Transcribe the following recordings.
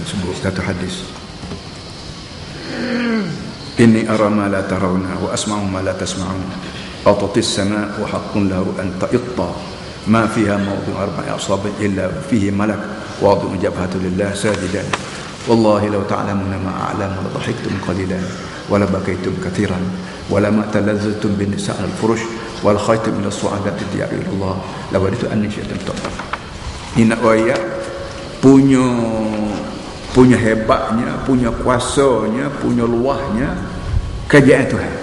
sebut satu hadis, inni ara ma la tarawna wa asma'u ma la tasma'un atatis sama wa haqqun lahu an ta'itta ma fiha mawdu' arba'i asabi' illa fihi malak wadi'u jabhatu lillah sajidan wallahi law ta'lamuna ma a'lamu la dhahiktum qalilan wa la bakaytum kathiran wa la ma talazztum bin nisa' al-furush wal khaytum min as-su'adati diya'i Allah la waditu anni syaitan ta'ala. Ini ayat punya hebatnya, punya kuasanya, punya luahnya kerajaan Tuhan.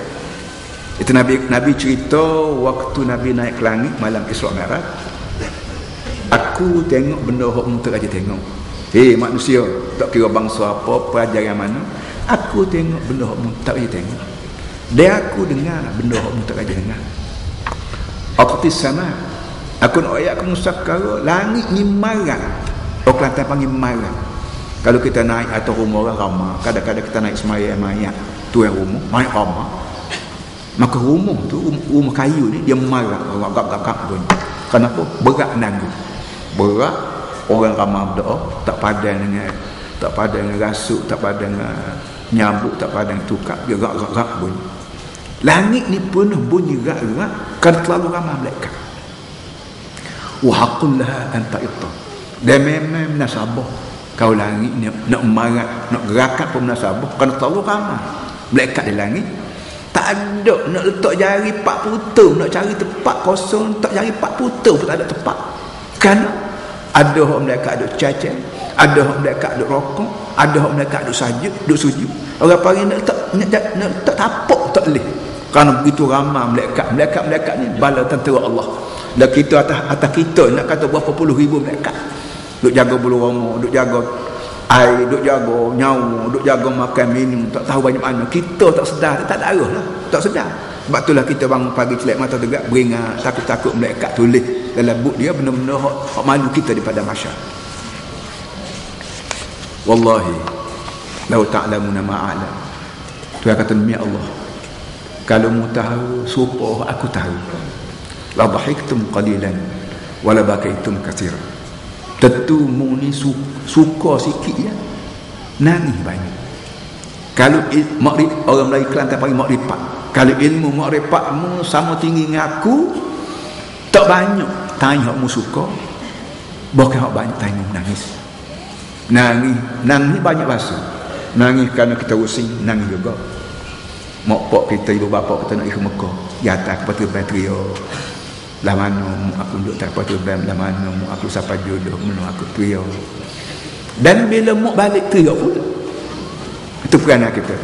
Itu Nabi cerita waktu Nabi naik ke langit malam Isra Mi'raj. Aku tengok benda hok tak aja tengok. Manusia, tak kira bangsa apa, pelajaran mana, aku tengok benda hok tak aja tengok. Dia aku dengar benda hok tak aja dengar. Aqtis sama. Aku nak ayat aku musakara langit ni marah. Orang Kelantan panggil marah. Kalau kita naik atas rumah orang ramah, kadang-kadang kita naik semayang-mayang tu yang rumah, banyak ramah. Maka rumah tu, rumah kayu ni dia marah, gak-gak bunyi. Kenapa? Berat nanggung. Berat, orang ramah berdoa, tak padan dengan rasuk, tak padan dengan nyambuk, tak padan dengan tukar, dia gak-gak bunyi. Langit ni penuh bunyi gak-gak kerana terlalu ramah malaikat. Wa haqqul laha an ta'itta. Dan memang nasabah kau langit ni nak marah, nak gerakan pun nasabah kerana terlalu ramai malaikat di langit. Tak ada nak letak jari 4 putar, nak cari tempat kosong letak jari 4 putar pun tak ada tempat. Kerana ada orang malaikat duk cacat, ada orang malaikat duk rokok, ada orang malaikat duk sujud. Orang panggil nak letak tapak tak boleh. Kerana begitu ramai malaikat ni bala tentera Allah. Dan kita atas kita nak kata berapa puluh ribu malaikat duk jaga bulu roma, duk jaga air, duk jaga nyawa, duk jaga makan minum, tak tahu banyak mana. Kita tak sedar, tak ada arah lah, tak sedar. Sebab itulah kita bangun pagi celak mata tegak beringat, takut-takut malaikat tulis dalam buk dia benda-benda hak malu kita daripada masyarakat. Wallahi law ta'lamuna ma a'lam. Tuhan kata demi Allah, kalau mu tahu supaya aku tahu, la dhahiktum qalilan wa la bakaytum katsiran. Tentu mu ni suka sikit ya, nangis banyak. Kalau orang Melayu Kelantan panggil makrifat, kalau ilmu makrifat sama tinggi dengan aku, tak banyak tanya hak mu suka, bukan hak banyak tanya nangis. Nangis banyak bahasa. Nangis kerana kita pusing, nangis juga. Mak pak kita, ibu bapa kita nak ikut Mekah, jatah kepada batria. Lah mana aku duduk tak apa tu bam, lah mana aku sampai jodoh, mana aku teriak. Dan bila mak balik teriak pula. Itu peranan kita.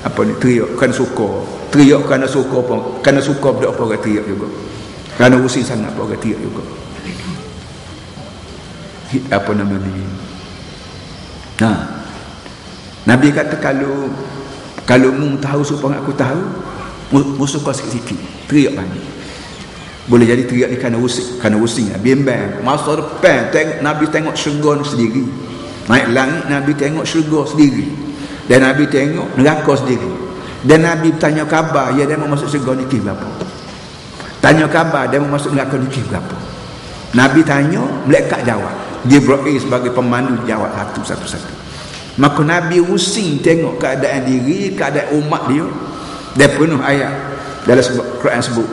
Apa ni, teriak kan suka. Teriak kerana suka apa? Kerana suka budak apa orang teriak juga. Kerana pusing sangat apa orang teriak juga. Apa nama ni? Nabi kata kalau mu tahu supaya aku tahu, mu suka sikit-sikit, teriak banyak. Boleh jadi teriak ni kerana pusing, bimbang. Masa depan Nabi tengok syurga sendiri. Naik langit Nabi tengok syurga sendiri. Dan Nabi tengok neraka sendiri. Dan Nabi tanya khabar, dia mau masuk syurga ni berapa? Tanya khabar, dia mau masuk neraka ni berapa? Nabi tanya, malaikat jawab. Jibril sebagai pemandu jawab satu-satu. Maka Nabi pusing tengok keadaan diri, keadaan umat dia. Dia penuh ayat dalam Quran sebut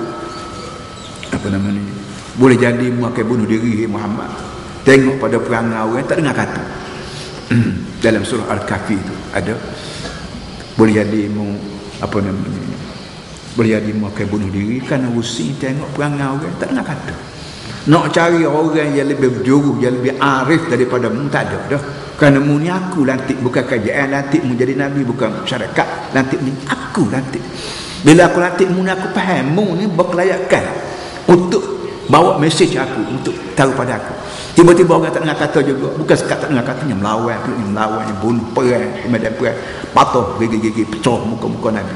apa nama ni, boleh jadi mu akan bunuh diri Muhammad. Tengok pada perangai orang tak dengar kata. Dalam surah Al-Kahfi itu ada, boleh jadi mu apa nama ni, boleh jadi mu akan bunuh diri kerana pusing tengok perangai orang tak dengar kata. Nak cari orang yang lebih berjuru, yang lebih arif daripada mu tak ada dah. Kerana mu ni aku lantik, bukan kerajaan lantik mu jadi Nabi, bukan syarikat lantik ni, aku lantik. Bila aku lantik mu ni, aku faham mu ni berkelayakan untuk bawa mesej aku, untuk tahu pada aku. Tiba-tiba orang tak dengar kata juga, bukan sekat tak dengar katanya, melawan, bunuh, perang, kemudian perang, patah, gigi-gigi, pecah muka-muka Nabi.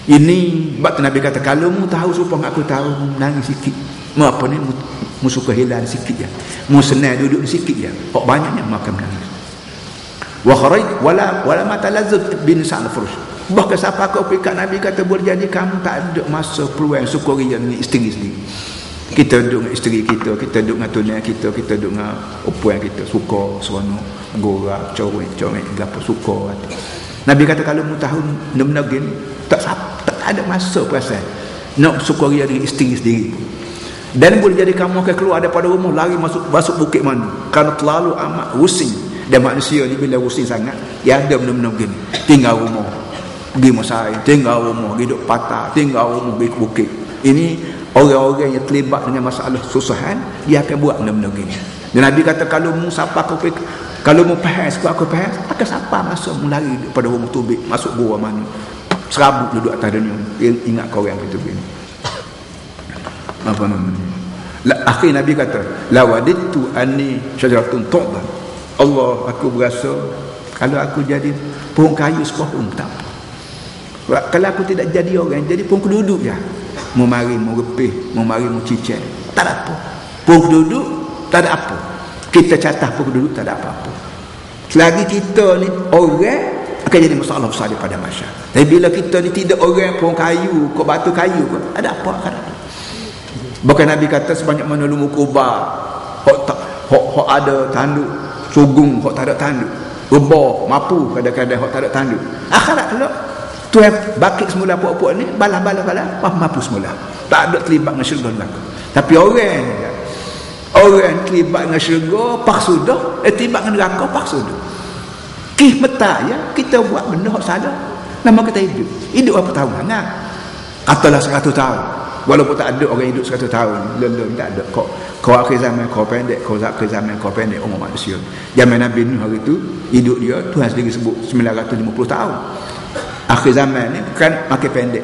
Ini sebab Nabi kata, kalau mu tahu supaya aku tahu, mu nangis sikit. Mu apa ni, mu suka hilang sikit ya, mu senang duduk sikit ya, kok banyaknya mu akan menangis. Wa kharaj wala ma talazzat bin sa'al furush. Bahkan siapa kau pikat Nabi kata boleh jadi kamu tak ada masa peluang syukuri yang isteri sendiri. Kita duduk dengan isteri kita, kita duduk dengan tuan kita, kita duduk dengan perempuan kita, suka, seronok, gorak, corek, gapo suka. Nabi kata kalau mu tahu benda-benda gini, tak ada masa perasan nak sukaria dengan isteri sendiri. Dan boleh jadi kamu akan keluar daripada rumah, lari masuk bukit mana, kerana terlalu amat rusing. Dan manusia ni bila rusing sangat, ya ada benda-benda begini, tinggal rumah pergi Masai, tinggal rumah pergi duduk patah, tinggal rumah pergi ke bukit. Ini orang-orang yang terlibat dengan masalah susahan, dia akan buat benda-benda begini. Dan Nabi kata kalau mu siapa kalau mu pahas aku pahas, akan siapa masuk mu lari daripada rumah tu masuk gua mana, serabut duduk atas dunia. Ingat kau yang itu begini. Apa namanya? Akhir Nabi kata, la wadittu anni syajaratun tu'dhan. Allah, aku berasa kalau aku jadi pohon kayu sepohon tak apa. Kalau aku tidak jadi orang, jadi pohon keduduk je. Mau mari, mau repih, mau mari, mau cicak, tak ada apa. Pohon keduduk tak ada apa. Kita catah pohon keduduk tak ada apa-apa. Selagi kita ni orang, akan jadi masalah besar daripada masyarakat. Tapi bila kita ni tidak orang, pohon kayu, kau batu kayu, ada apa kan? Bahkan Nabi kata sebanyak mana lumur kubah, hok ada tanduk, sugung hok tak ada tanduk, rebah mampu kadang-kadang hok tak ada tanduk. Akhirat kalau tuan bakit semula puak-puak ni balas-balas mampu semula, tak ada terlibat dengan syurga belaka. Tapi orang terlibat dengan syurga pak sudah, terlibat dengan neraka pak sudah. Kih meta ya kita buat benda hok salah, nama kita hidup berapa tahun nah, katalah 100 tahun. Walaupun tak ada orang hidup 100 tahun, lelum tak ada. Kau akhir zaman kau pendek, kau akhir zaman kau pendek umur manusia. Zaman Nabi Nuh hari itu hidup dia Tuhan sendiri sebut 950 tahun. Akhir zaman ni kan makin pendek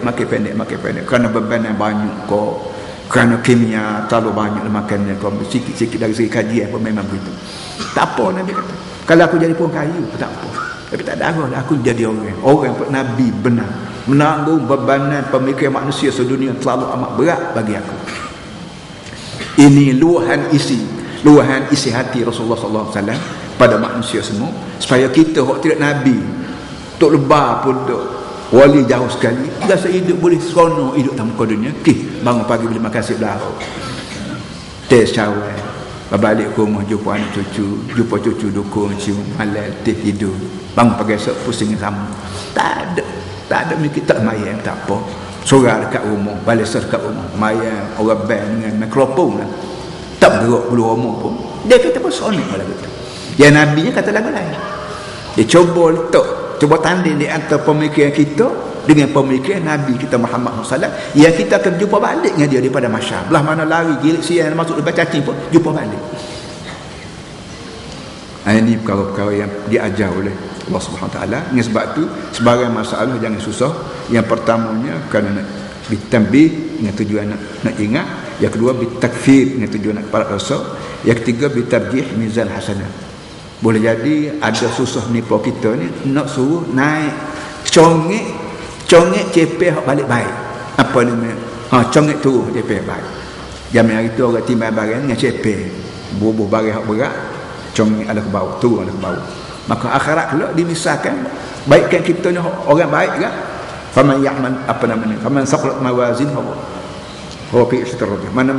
kerana beban yang banyak kau, kerana kimia terlalu banyak makannya kau, sikit-sikit dari segi kajian pun memang begitu. Tak apa Nabi kata. Kalau aku jadi pohon kayu tak apa. Tapi tak ada arah aku jadi orang Nabi benar, menanggung bebanan pemikiran manusia sedunia terlalu amat berat bagi aku. Ini luahan isi hati Rasulullah sallallahu alaihi wasallam pada manusia semua, supaya kita hok tidak Nabi tok lebar pun tok wali jauh sekali, rasa hidup boleh seronok hidup dalam muka dunia. Bangun pagi bila makan siap dah tes cawan, balik ke rumah jumpa anak cucu, jumpa cucu dukung cium halal teh tidur, bangun pagi esok pusing sama. Tak ada mikir, tak mayang tak apa, sorang dekat rumah, balaser dekat rumah, mayang orang band dengan mikrofon lah, tak bergerak bulu rumah pun dia kata pun sonik lagu tu. Yang Nabi nya kata lagu lain. Dia cuba tanding di antara pemikiran kita dengan pemikiran Nabi kita Muhammad SAW, yang kita akan jumpa balik dengan dia daripada masyarakat belah mana lari gilik siang masuk lepas cacing pun jumpa balik. Ini perkara-perkara yang diajar oleh Allah Subhanahu Taala. Dengan sebab tu sebarang masalah jangan susah. Yang pertamanya kerana nak ditambih dengan tujuan nak ingat, yang kedua bitakfir dengan tujuan nak parat rasa, yang ketiga bitarjih mizan hasanah. Boleh jadi ada susah menipu kita ni, nak suruh naik congek cepeh balik baik. Apa ni? Congek turun cepeh baik. Zaman hari tu orang timbang barang dengan cepeh, bubuh barang hak berat, congek ada ke bawah, turun ada ke bawah. Maka akhirat kelak dimisahkan baikkan kita ni orang baik kan. Faman ya'mal faman saqalat mawazin huwa fi 'ishatir radiyah. Mana